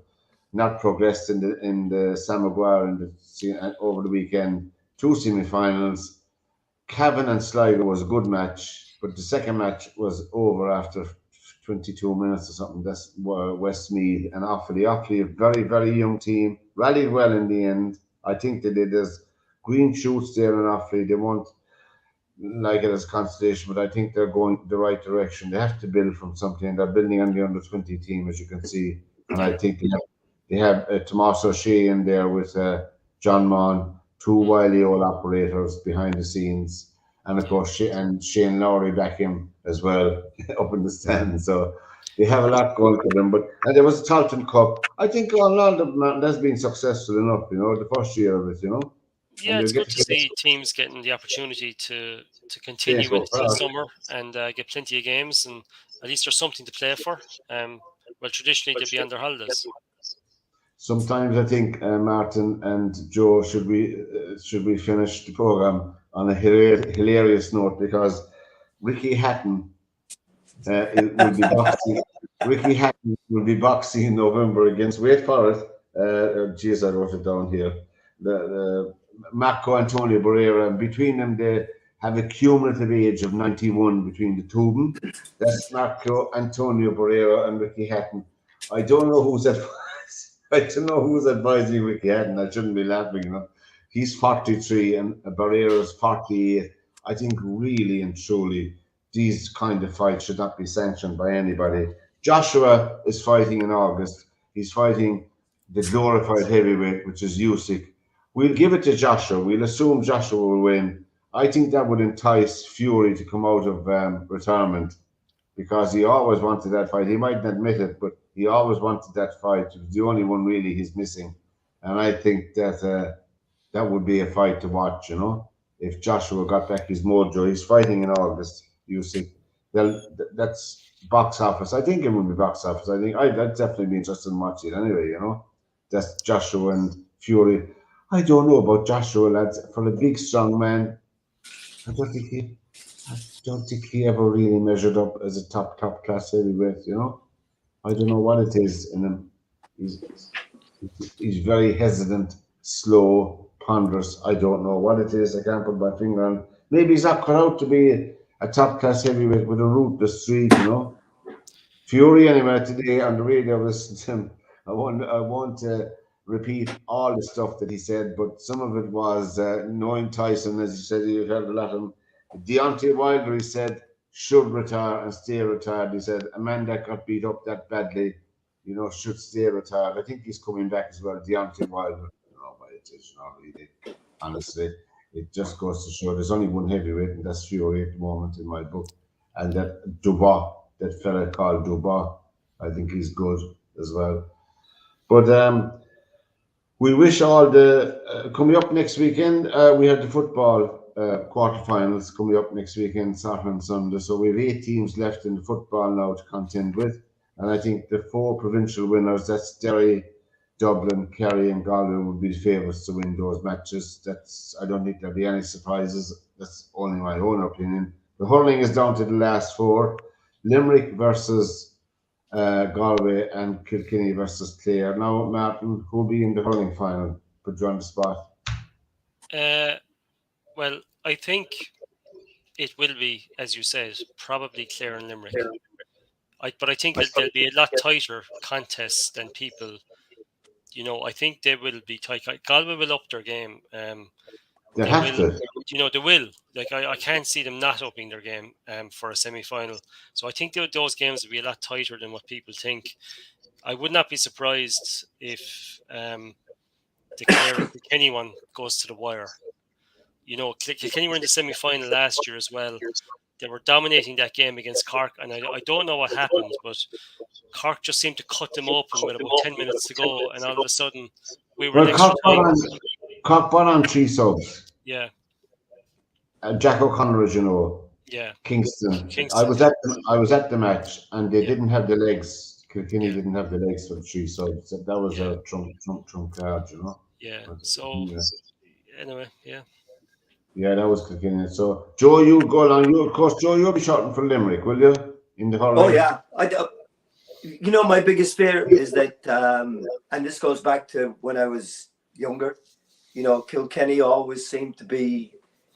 not progressed in the Sam Maguire over the weekend. 2 semi-finals. Cavan and Sligo was a good match, but the second match was over after 22 minutes or something. That's Westmeath and Offaly. A very, very young team. Rallied well in the end. I think they did. There's green shoots there in Offaly. They won't like it as consolation, but I think they're going the right direction. They have to build from something. They're building on the under-20 team, as you can see. And I think they have Tomas O'Shea in there with John Maughan, 2 wily old operators behind the scenes, and of course Shane Lowry back him as well up in the stand. So they have a lot going for them. But there was a Talton Cup. I think all that's been successful enough. You know, the first year of it. You know. Yeah, it's good to see teams getting the opportunity to continue into the summer and get plenty of games, and at least there's something to play for. Well, traditionally they'd be on their holidays. Sometimes I think Martin and Joe should we finish the program on a hilarious note, because Ricky Hatton will be boxing. Ricky Hatton will be boxing in November against, wait for it. Geez, I wrote it down here. The Marco Antonio Barrera, and between them they have a cumulative age of 91 between the two of them. That's Marco Antonio Barrera and Ricky Hatton. I don't know who's advising Ricky Hatton. I shouldn't be laughing, you know. he's 43 and Barrera's 48. I think really and truly these kind of fights should not be sanctioned by anybody. Joshua is fighting in August. He's fighting the glorified heavyweight, which is Usyk. We'll give it to Joshua. We'll assume Joshua will win. I think that would entice Fury to come out of retirement, because he always wanted that fight. He mightn't admit it, but he always wanted that fight. It's the only one really he's missing. And I think that that would be a fight to watch, you know, if Joshua got back his mojo. He's fighting in August, Usyk. Well, that's box office. I think it would be box office. I think I'd definitely be interested in watching it anyway, you know. That's Joshua and Fury. I don't know about Joshua, lads. For a big, strong man, I don't think he ever really measured up as a top class heavyweight, you know. I don't know what it is in him. He's very hesitant, slow, ponderous. I don't know what it is. I can't put my finger on. Maybe he's not cut out to be a top class heavyweight with a ruthless streak, you know. Fury, anyway, today on the radio, I listened to him. I won't repeat all the stuff that he said, but some of it was knowing Tyson, as you said, you heard a lot of him. Deontay Wilder, he said, should retire and stay retired. He said, a man that got beat up that badly, you know, should stay retired. I think he's coming back as well. Deontay Wilder, you know, but it is not really. Honestly, it just goes to show there's only one heavyweight, and that's Fury at the moment in my book. And that Dubois, that fella called Dubois, I think he's good as well. But we wish all the coming up next weekend. We have the football quarterfinals coming up next weekend, Saturday and Sunday. So we have 8 teams left in the football now to contend with, and I think the 4 provincial winners, that's Derry, Dublin, Kerry, and Galway, would be the favourites to win those matches. I don't think there'll be any surprises. That's only my own opinion. The hurling is down to the last 4: Limerick versus Galway and Kilkenny versus Clare. Now, Martin, who'll be in the hurling final? Put you on the spot. Well, I think it will be, as you said, probably Clare and Limerick. But I think there'll be a lot tighter contests than people. You know, I think they will be tight. Galway will up their game. They have to. You know, they will. Like, I can't see them not upping their game for a semi-final. So I think those games will be a lot tighter than what people think. I would not be surprised if the Clare and Kilkenny one goes to the wire. You know, Kilkenny were in the semi-final last year as well. They were dominating that game against Cork, and I don't know what happened, but Cork just seemed to cut them open with about 10 minutes to go, and all of a sudden we were extra time. Cork won on 3 subs. Yeah. Jack O'Connor, as you know. Yeah. Kingston. I was at the match, and they didn't have the legs. Kilkenny didn't have the legs for the 3 subs. So that was a trump card, you know. Yeah. So anyway, yeah. Yeah, that was Kilkenny. So, Joe, you go along. Of course, Joe, you'll be shouting for Limerick, will you? In the hurling? Oh, yeah. You know, my biggest fear is that, and this goes back to when I was younger, you know, Kilkenny always seemed to be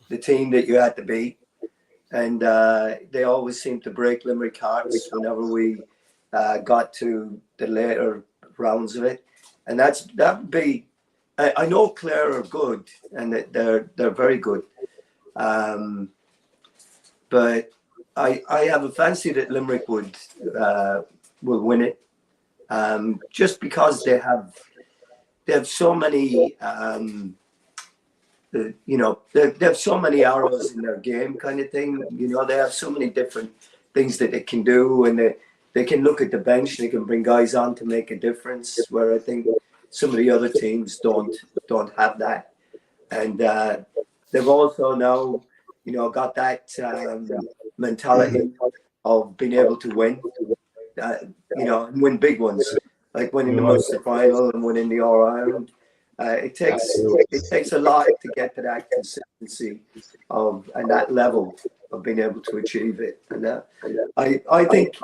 the team that you had to beat. And they always seemed to break Limerick hearts whenever we got to the later rounds of it. And that would be... I know Clare are good, and that they're very good, but I have a fancy that Limerick will win it, just because they have so many they have so many arrows in their game, kind of thing. You know, they have so many different things that they can do, and they can look at the bench, they can bring guys on to make a difference. Where I think some of the other teams don't have that, and they've also now, you know, got that mentality of being able to win, you know, and win big ones, like winning the Munster final and winning the All Ireland. It takes a lot to get to that consistency and that level of being able to achieve it. And I think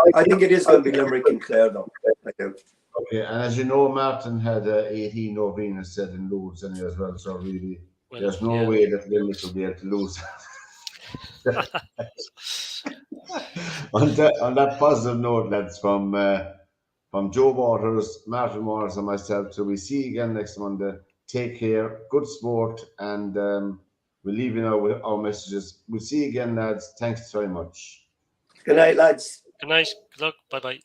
it is going to be Limerick and Clare, though. I do. Okay, and as you know, Martin had 18 novenas set in Lourdes as well, so really, there's no way that Limerick will be able to lose. on that positive note, lads, from Joe Waters, Martin Morris, and myself, till we see you again next Monday. Take care. Good sport. And we'll leave you now with our messages. We'll see you again, lads. Thanks very much. Good night, lads. Good night. Good luck. Bye-bye.